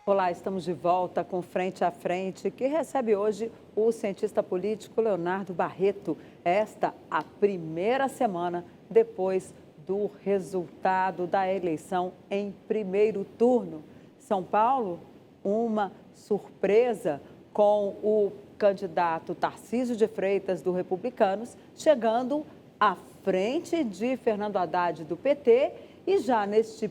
Olá, estamos de volta com Frente a Frente, que recebe hoje o cientista político Leonardo Barreto. Esta a primeira semana depois do resultado da eleição em primeiro turno. São Paulo, uma surpresa com o candidato Tarcísio de Freitas, do Republicanos, chegando à frente de Fernando Haddad, do PT, e já neste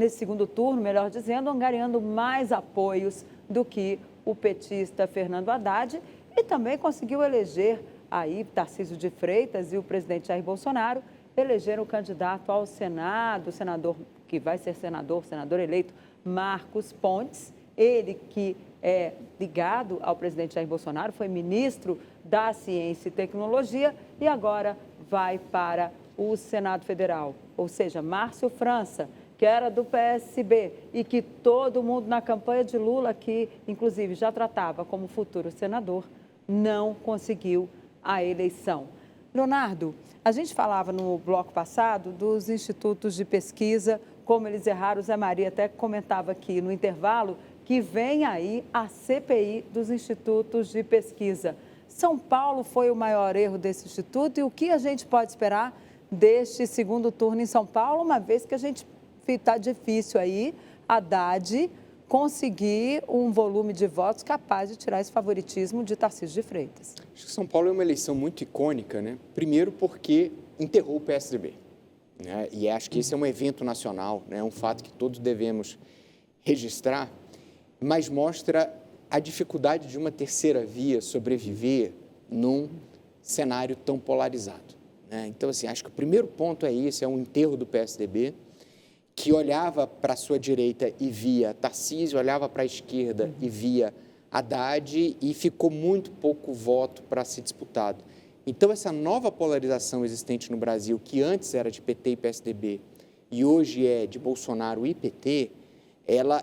segundo turno, melhor dizendo, angariando mais apoios do que o petista Fernando Haddad, e também conseguiu eleger aí Tarcísio de Freitas e o presidente Jair Bolsonaro elegeram o candidato ao Senado, o senador que vai ser senador eleito, Marcos Pontes, ele que é ligado ao presidente Jair Bolsonaro, foi ministro da Ciência e Tecnologia e agora vai para o Senado Federal, ou seja, Márcio França, que era do PSB e que todo mundo na campanha de Lula, que inclusive já tratava como futuro senador, não conseguiu a eleição. Leonardo, a gente falava no bloco passado dos institutos de pesquisa, como eles erraram, o Zé Maria até comentava aqui no intervalo que vem aí a CPI dos institutos de pesquisa. São Paulo foi o maior erro desse instituto e o que a gente pode esperar deste segundo turno em São Paulo, uma vez que a gente está difícil aí, Haddad conseguir um volume de votos capaz de tirar esse favoritismo de Tarcísio de Freitas. Acho que São Paulo é uma eleição muito icônica, né? Primeiro porque enterrou o PSDB, né? E acho que esse é um evento nacional, né? Um fato que todos devemos registrar, mas mostra a dificuldade de uma terceira via sobreviver num cenário tão polarizado, né? Então, assim, acho que o primeiro ponto é esse, é um enterro do PSDB, que olhava para a sua direita e via Tarcísio, olhava para a esquerda e via Haddad e ficou muito pouco voto para ser disputado. Então, essa nova polarização existente no Brasil, que antes era de PT e PSDB e hoje é de Bolsonaro e PT,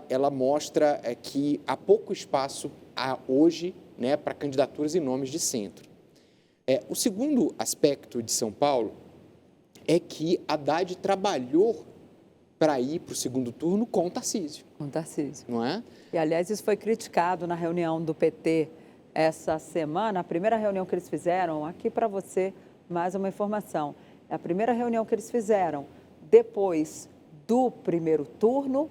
ela mostra que há pouco espaço hoje, né, para candidaturas e nomes de centro. O segundo aspecto de São Paulo é que Haddad trabalhou para ir para o segundo turno com o Tarcísio. Com Tarcísio. Não é? E, aliás, isso foi criticado na reunião do PT essa semana, a primeira reunião que eles fizeram, aqui para você, mais uma informação, a primeira reunião que eles fizeram depois do primeiro turno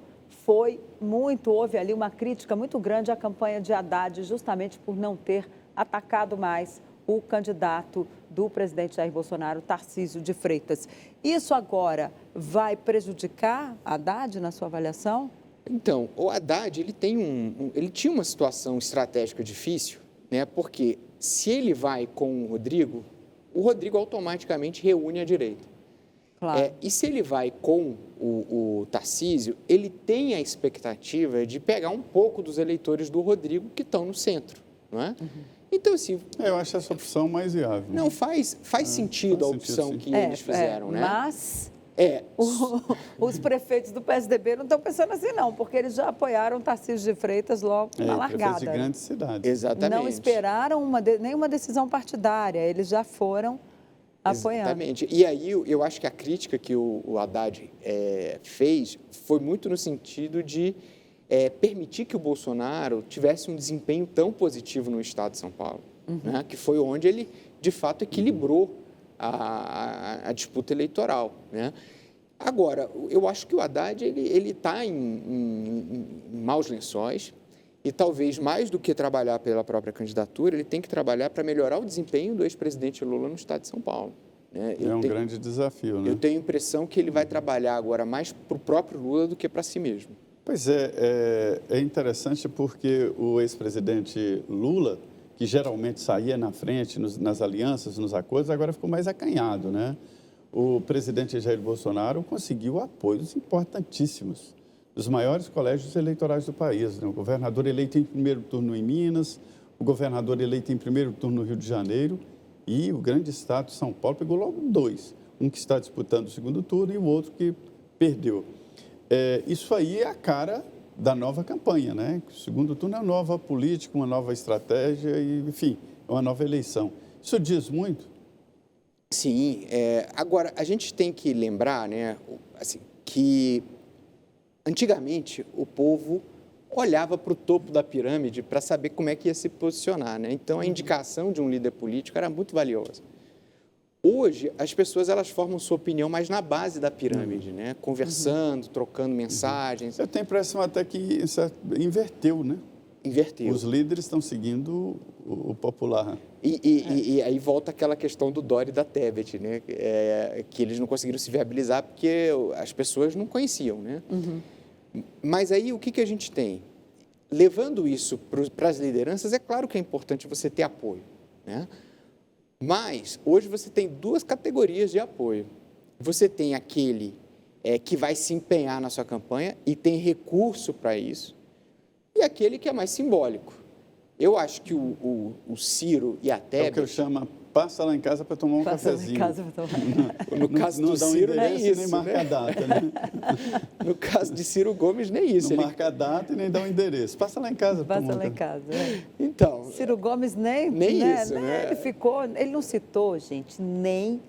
houve ali uma crítica muito grande à campanha de Haddad, justamente por não ter atacado mais o candidato do presidente Jair Bolsonaro, Tarcísio de Freitas. Isso agora vai prejudicar Haddad na sua avaliação? Então, o Haddad, ele tinha uma situação estratégica difícil, né? Porque se ele vai com o Rodrigo automaticamente reúne a direita. Claro. E se ele vai com o Tarcísio, ele tem a expectativa de pegar um pouco dos eleitores do Rodrigo que estão no centro, não é? Uhum. Então, assim... Eu acho essa opção mais viável. Não, faz sentido a opção que eles fizeram, né? Mas os prefeitos do PSDB não estão pensando assim, não, porque eles já apoiaram Tarcísio de Freitas logo na largada. Prefeitos de grandes cidades. Exatamente. Não esperaram nenhuma decisão partidária, eles já foram apoiando. Exatamente. E aí, eu acho que a crítica que o Haddad fez foi muito no sentido de permitir que o Bolsonaro tivesse um desempenho tão positivo no estado de São Paulo, né? Que foi onde ele, de fato, equilibrou a disputa eleitoral, né? Agora, eu acho que o Haddad ele está em maus lençóis e talvez mais do que trabalhar pela própria candidatura, ele tem que trabalhar para melhorar o desempenho do ex-presidente Lula no estado de São Paulo, né? Grande desafio, né? Eu tenho a impressão que ele vai trabalhar agora mais para o próprio Lula do que para si mesmo. Pois é interessante porque o ex-presidente Lula, que geralmente saía na frente nas alianças, nos acordos, agora ficou mais acanhado, né? O presidente Jair Bolsonaro conseguiu apoios importantíssimos dos maiores colégios eleitorais do país, né? O governador eleito em primeiro turno em Minas, o governador eleito em primeiro turno no Rio de Janeiro e o grande estado de São Paulo pegou logo dois, um que está disputando o segundo turno e o outro que perdeu. Isso aí é a cara da nova campanha, né? O segundo turno é uma nova política, uma nova estratégia e, enfim, é uma nova eleição. Isso diz muito? Sim. Agora, a gente tem que lembrar, né, assim, que Antigamente, o povo olhava para o topo da pirâmide para saber como é que ia se posicionar, né? Então, a indicação de um líder político era muito valiosa. Hoje, as pessoas elas formam sua opinião mais na base da pirâmide, né? Conversando, trocando mensagens. Eu tenho a impressão até que isso inverteu, né? Inverteu. Os líderes estão seguindo o popular. E aí volta aquela questão do Dória e da Tebet, né? Que eles não conseguiram se viabilizar porque as pessoas não conheciam, né? Mas aí o que a gente tem? Levando isso para as lideranças, é claro que é importante você ter apoio, né? Mas hoje você tem duas categorias de apoio. Você tem aquele que vai se empenhar na sua campanha e tem recurso para isso, e aquele que é mais simbólico. Eu acho que o Ciro e a Tebet... É o que eu chamo, passa lá em casa para tomar um cafezinho. Passa lá em casa para tomar. No caso do Ciro, nem isso, nem marca né? a data, né? No caso de Ciro Gomes, nem isso. Não marca a data e nem dá o endereço. Passa lá em casa. Passa lá em casa. Então... Ciro Gomes nem isso, né? Ele não citou, gente, nem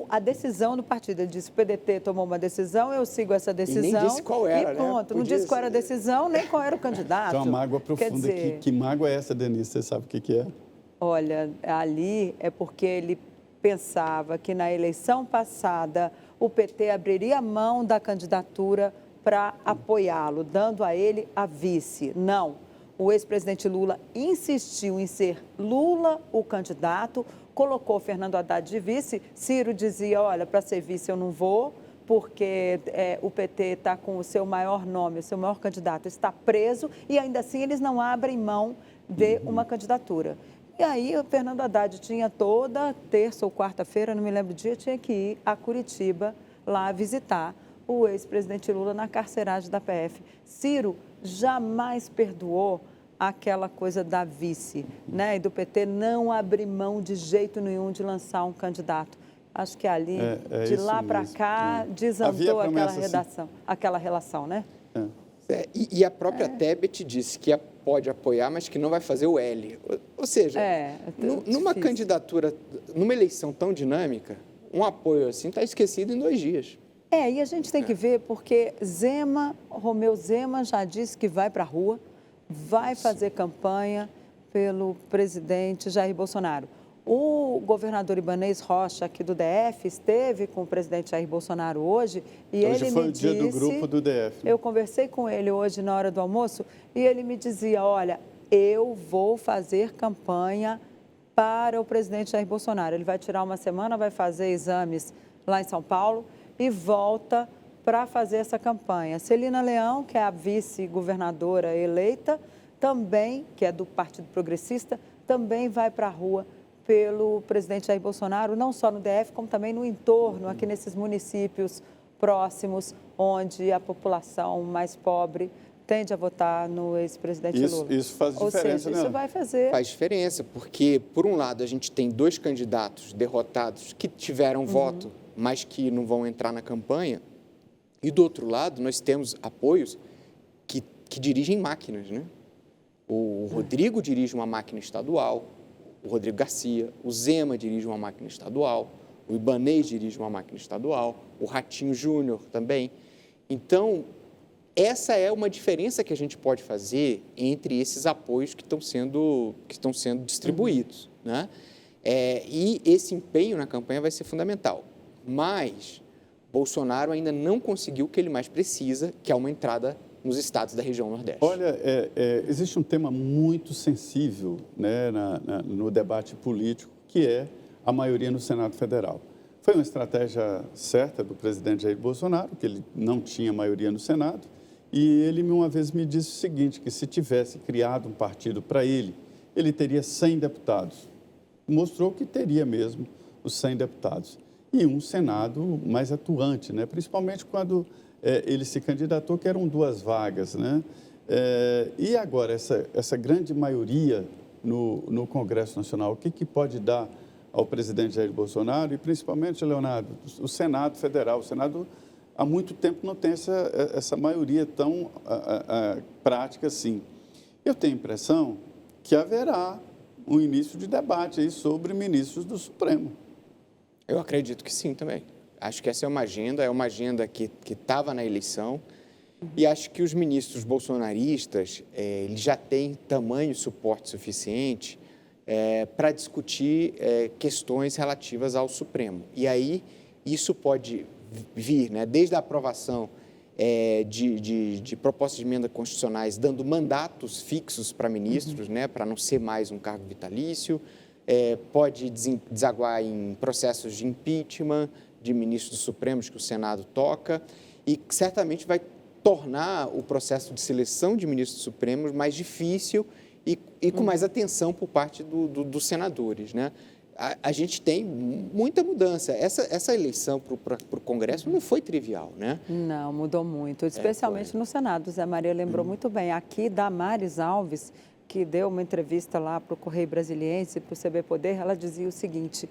a decisão do partido. Ele disse, o PDT tomou uma decisão, eu sigo essa decisão. E nem disse qual era, e pronto. né? Não disse qual era a decisão, nem qual era o candidato. Tem uma mágoa profunda. Quer dizer, que mágoa é essa, Denise? Você sabe o que é? Olha, ali é porque ele pensava que na eleição passada o PT abriria mão da candidatura para apoiá-lo, dando a ele a vice. Não. O ex-presidente Lula insistiu em ser Lula o candidato, colocou Fernando Haddad de vice. Ciro dizia, olha, para ser vice eu não vou, porque o PT está com o seu maior nome, o seu maior candidato está preso, e ainda assim eles não abrem mão de uma candidatura. E aí o Fernando Haddad tinha toda terça ou quarta-feira, não me lembro o dia, tinha que ir a Curitiba lá visitar o ex-presidente Lula na carceragem da PF. Ciro jamais perdoou aquela coisa da vice, né? E do PT não abrir mão de jeito nenhum de lançar um candidato. Acho que ali, de lá para cá, desandou aquela relação, né? E a própria Tebet disse que pode apoiar, mas que não vai fazer o L. Ou seja, numa candidatura, numa eleição tão dinâmica, um apoio assim está esquecido em 2 dias. E a gente tem que ver, porque Romeu Zema já disse que vai para a rua, vai fazer campanha pelo presidente Jair Bolsonaro. O governador Ibanez Rocha, aqui do DF, esteve com o presidente Jair Bolsonaro hoje e ele me disse... Hoje foi o dia do grupo do DF. Eu conversei com ele hoje na hora do almoço e ele me dizia, olha, eu vou fazer campanha para o presidente Jair Bolsonaro. Ele vai tirar uma semana, vai fazer exames lá em São Paulo e volta para fazer essa campanha. Celina Leão, que é a vice-governadora eleita, também, que é do Partido Progressista, também vai para a rua pelo presidente Jair Bolsonaro, não só no DF, como também no entorno, aqui nesses municípios próximos, onde a população mais pobre tende a votar no ex-presidente Lula. Isso faz diferença, Ou seja, né? isso vai fazer... Faz diferença, porque, por um lado, a gente tem 2 candidatos derrotados que tiveram voto, mas que não vão entrar na campanha, e, do outro lado, nós temos apoios que dirigem máquinas, né? O Rodrigo dirige uma máquina estadual, o Rodrigo Garcia, o Zema dirige uma máquina estadual, o Ibanez dirige uma máquina estadual, o Ratinho Júnior também. Então, essa é uma diferença que a gente pode fazer entre esses apoios que estão sendo distribuídos, né? E esse empenho na campanha vai ser fundamental. Mas Bolsonaro ainda não conseguiu o que ele mais precisa, que é uma entrada nos estados da região Nordeste. Olha, existe um tema muito sensível, né, no debate político, que é a maioria no Senado Federal. Foi uma estratégia certa do presidente Jair Bolsonaro, que ele não tinha maioria no Senado, e ele uma vez me disse o seguinte, que se tivesse criado um partido para ele, ele teria 100 deputados. Mostrou que teria mesmo os 100 deputados. E um Senado mais atuante, né, principalmente quando... ele se candidatou, que eram 2 vagas, né? E agora, essa grande maioria no Congresso Nacional, o que pode dar ao presidente Jair Bolsonaro e, principalmente, Leonardo, o Senado Federal? O Senado, há muito tempo, não tem essa maioria tão prática assim. Eu tenho a impressão que haverá um início de debate aí sobre ministros do Supremo. Eu acredito que sim também. Acho que essa é uma agenda que estava na eleição E acho que os ministros bolsonaristas, eles já têm tamanho e suporte suficiente para discutir questões relativas ao Supremo. E aí, isso pode vir, né, desde a aprovação de propostas de emenda constitucionais, dando mandatos fixos para ministros, né, para não ser mais um cargo vitalício, pode desaguar em processos de impeachment de ministros supremos que o Senado toca, e certamente vai tornar o processo de seleção de ministros supremos mais difícil e com mais atenção por parte dos senadores, né? A gente tem muita mudança. Essa eleição para o Congresso não foi trivial, né? Não, mudou muito, especialmente no Senado. Zé Maria lembrou muito bem. Aqui, Damares Alves, que deu uma entrevista lá para o Correio Brasiliense, para o CB Poder, ela dizia o seguinte: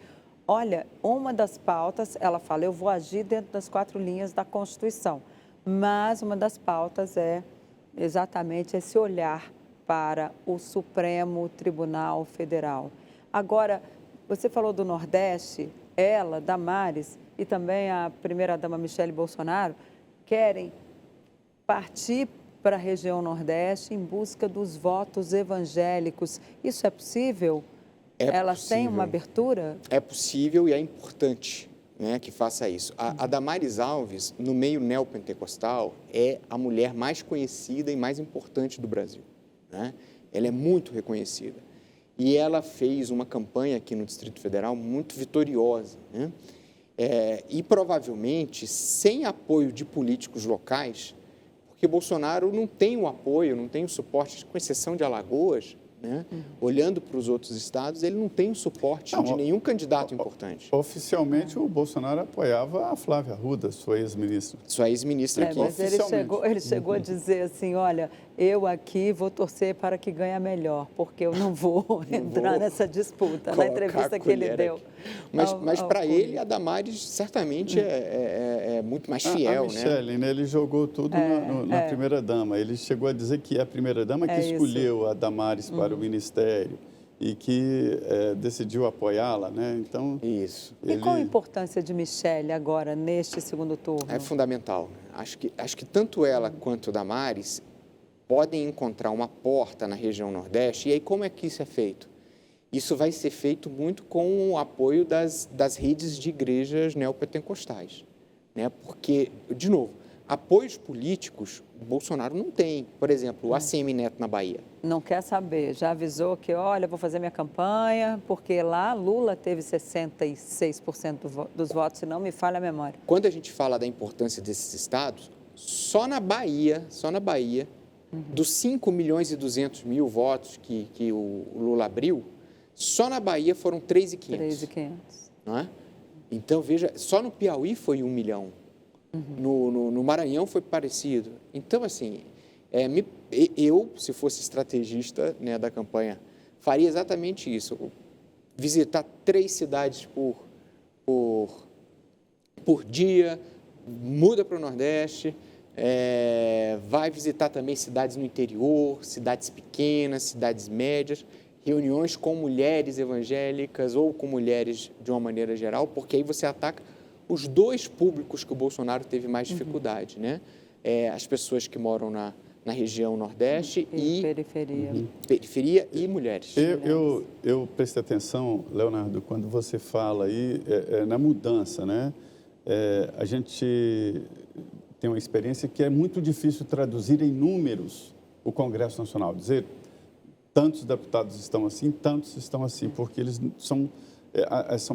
olha, uma das pautas, ela fala, eu vou agir dentro das 4 linhas da Constituição, mas uma das pautas é exatamente esse olhar para o Supremo Tribunal Federal. Agora, você falou do Nordeste, ela, Damares, e também a primeira-dama Michele Bolsonaro, querem partir para a região Nordeste em busca dos votos evangélicos. Isso é possível? Elas têm uma abertura? É possível e é importante, né, que faça isso. A Damares Alves, no meio neopentecostal, é a mulher mais conhecida e mais importante do Brasil, né? Ela é muito reconhecida. E ela fez uma campanha aqui no Distrito Federal muito vitoriosa, né? E provavelmente sem apoio de políticos locais, porque Bolsonaro não tem o apoio, não tem o suporte, com exceção de Alagoas, né? Olhando para os outros estados, ele não tem o suporte de nenhum candidato importante. Oficialmente, o Bolsonaro apoiava a Flávia Arruda, sua ex-ministra. Sua ex-ministra aqui. Mas ele chegou a dizer assim, olha, eu aqui vou torcer para que ganhe a melhor, porque eu não vou entrar nessa disputa, na entrevista que ele deu. Mas para ele, a Damares certamente é muito mais fiel, a Michele, né? Ele jogou tudo na primeira-dama. Ele chegou a dizer que é a primeira-dama que escolheu a Damares para o ministério e que decidiu apoiá-la, né? Então, isso. E qual a importância de Michele agora, neste segundo turno? É fundamental. Acho que tanto ela quanto Damares podem encontrar uma porta na região Nordeste. E aí, como é que isso é feito? Isso vai ser feito muito com o apoio das redes de igrejas neopentecostais, né? Porque, de novo, apoios políticos, o Bolsonaro não tem. Por exemplo, o ACM Neto na Bahia. Não quer saber, já avisou que, olha, vou fazer minha campanha, porque lá Lula teve 66% dos votos, se não me falha a memória. Quando a gente fala da importância desses estados, só na Bahia, dos 5 milhões e 200 mil votos que o Lula abriu, só na Bahia foram 3.500. 3.500. Não é? Então, veja, só no Piauí foi 1 milhão. No Maranhão foi parecido. Então, assim, eu, se fosse estrategista, né, da campanha, faria exatamente isso. Visitar 3 cidades por dia, muda para o Nordeste, vai visitar também cidades no interior, cidades pequenas, cidades médias, reuniões com mulheres evangélicas ou com mulheres de uma maneira geral, porque aí você ataca os 2 públicos que o Bolsonaro teve mais dificuldade, né? As pessoas que moram na região Nordeste e periferia e mulheres. Eu prestei atenção, Leonardo, quando você fala aí na mudança, né? A gente tem uma experiência que é muito difícil traduzir em números o Congresso Nacional, dizer tantos deputados estão assim, tantos estão assim, porque eles são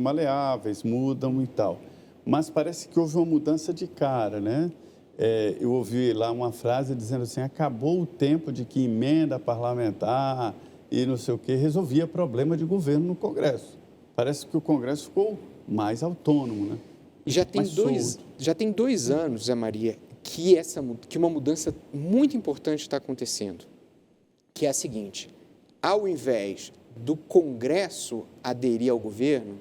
maleáveis, mudam e tal. Mas parece que houve uma mudança de cara, né? Eu ouvi lá uma frase dizendo assim, acabou o tempo de que emenda parlamentar e não sei o quê resolvia problema de governo no Congresso. Parece que o Congresso ficou mais autônomo, né? E já tem 2 anos, Zé Maria, que uma mudança muito importante está acontecendo, que é a seguinte: ao invés do Congresso aderir ao governo,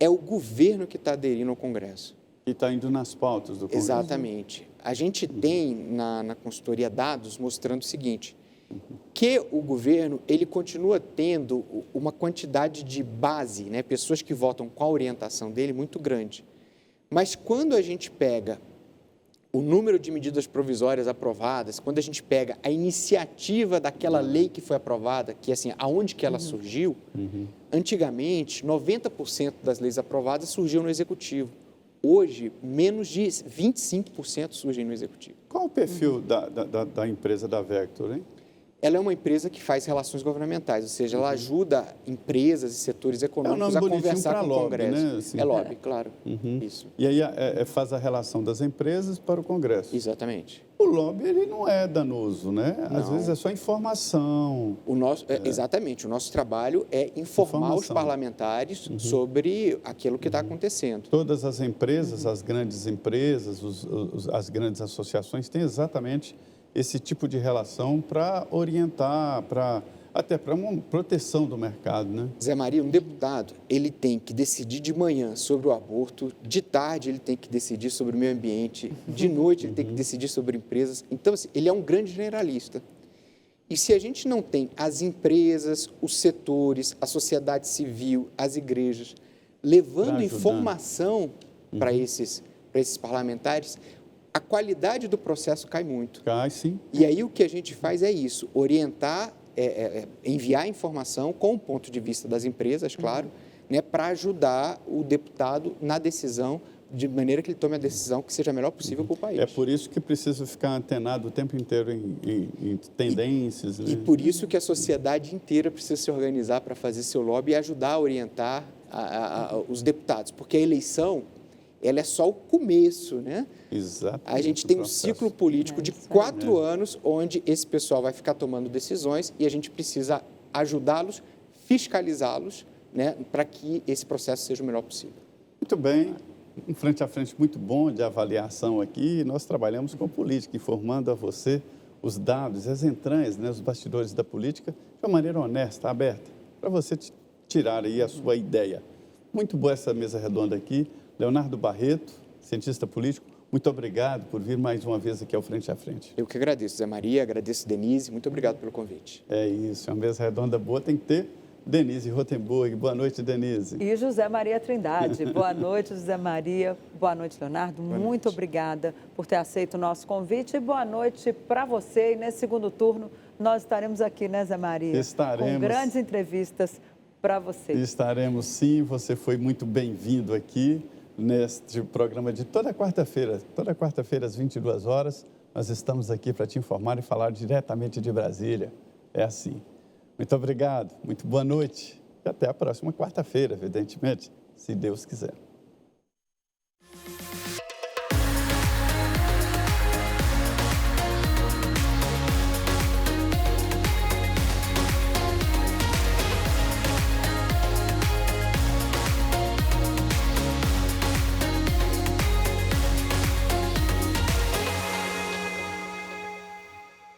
é o governo que está aderindo ao Congresso. E está indo nas pautas do Congresso. Exatamente. A gente tem na consultoria dados mostrando o seguinte, que o governo ele continua tendo uma quantidade de base, né, pessoas que votam com a orientação dele muito grande. Mas quando a gente pega o número de medidas provisórias aprovadas, quando a gente pega a iniciativa daquela lei que foi aprovada, que assim, aonde que ela surgiu, antigamente, 90% das leis aprovadas surgiam no Executivo. Hoje, menos de 25% surgem no Executivo. Qual o perfil da empresa da Vector, hein? Ela é uma empresa que faz relações governamentais, ou seja, ela ajuda empresas e setores econômicos a conversar com o Congresso. Né? Assim. É lobby, claro. Isso. E aí faz a relação das empresas para o Congresso. Exatamente. O lobby, ele não é danoso, né? Às vezes é só informação. Exatamente. O nosso trabalho é informar os parlamentares sobre aquilo que está acontecendo. Todas as empresas, as grandes empresas, as grandes associações têm exatamente esse tipo de relação para orientar, até para uma proteção do mercado, né? Zé Maria, um deputado, ele tem que decidir de manhã sobre o aborto, de tarde ele tem que decidir sobre o meio ambiente, de noite ele tem que decidir sobre empresas. Então, assim, ele é um grande generalista. E se a gente não tem as empresas, os setores, a sociedade civil, as igrejas, levando informação para esses parlamentares, a qualidade do processo cai muito. Cai, sim. E aí o que a gente faz é isso, orientar, enviar informação com o ponto de vista das empresas, claro, né, para ajudar o deputado na decisão, de maneira que ele tome a decisão que seja a melhor possível para o país. É por isso que precisa ficar antenado o tempo inteiro em tendências. E por isso que a sociedade inteira precisa se organizar para fazer seu lobby e ajudar a orientar os deputados, porque a eleição, ela é só o começo, né? Exato. A gente tem um ciclo político de 4 anos, onde esse pessoal vai ficar tomando decisões e a gente precisa ajudá-los, fiscalizá-los, né, para que esse processo seja o melhor possível. Muito bem. Um frente a frente muito bom de avaliação aqui. Nós trabalhamos com política, informando a você os dados, as entranhas, né, os bastidores da política, de uma maneira honesta, aberta, para você tirar aí a sua ideia. Muito boa essa mesa redonda aqui. Leonardo Barreto, cientista político, muito obrigado por vir mais uma vez aqui ao Frente a Frente. Eu que agradeço, Zé Maria, agradeço, Denise, muito obrigado pelo convite. É isso, uma mesa redonda boa tem que ter Denise Rotenburg. Boa noite, Denise. E José Maria Trindade. Boa noite, José Maria. Boa noite, Leonardo. Muito obrigada por ter aceito o nosso convite. E boa noite para você. E nesse segundo turno, nós estaremos aqui, né, Zé Maria? Estaremos. Com grandes entrevistas para você. Estaremos, sim. Você foi muito bem-vindo aqui neste programa de toda quarta-feira. Toda quarta-feira, às 22 horas, nós estamos aqui para te informar e falar diretamente de Brasília. É assim. Muito obrigado, muito boa noite e até a próxima quarta-feira, evidentemente, se Deus quiser.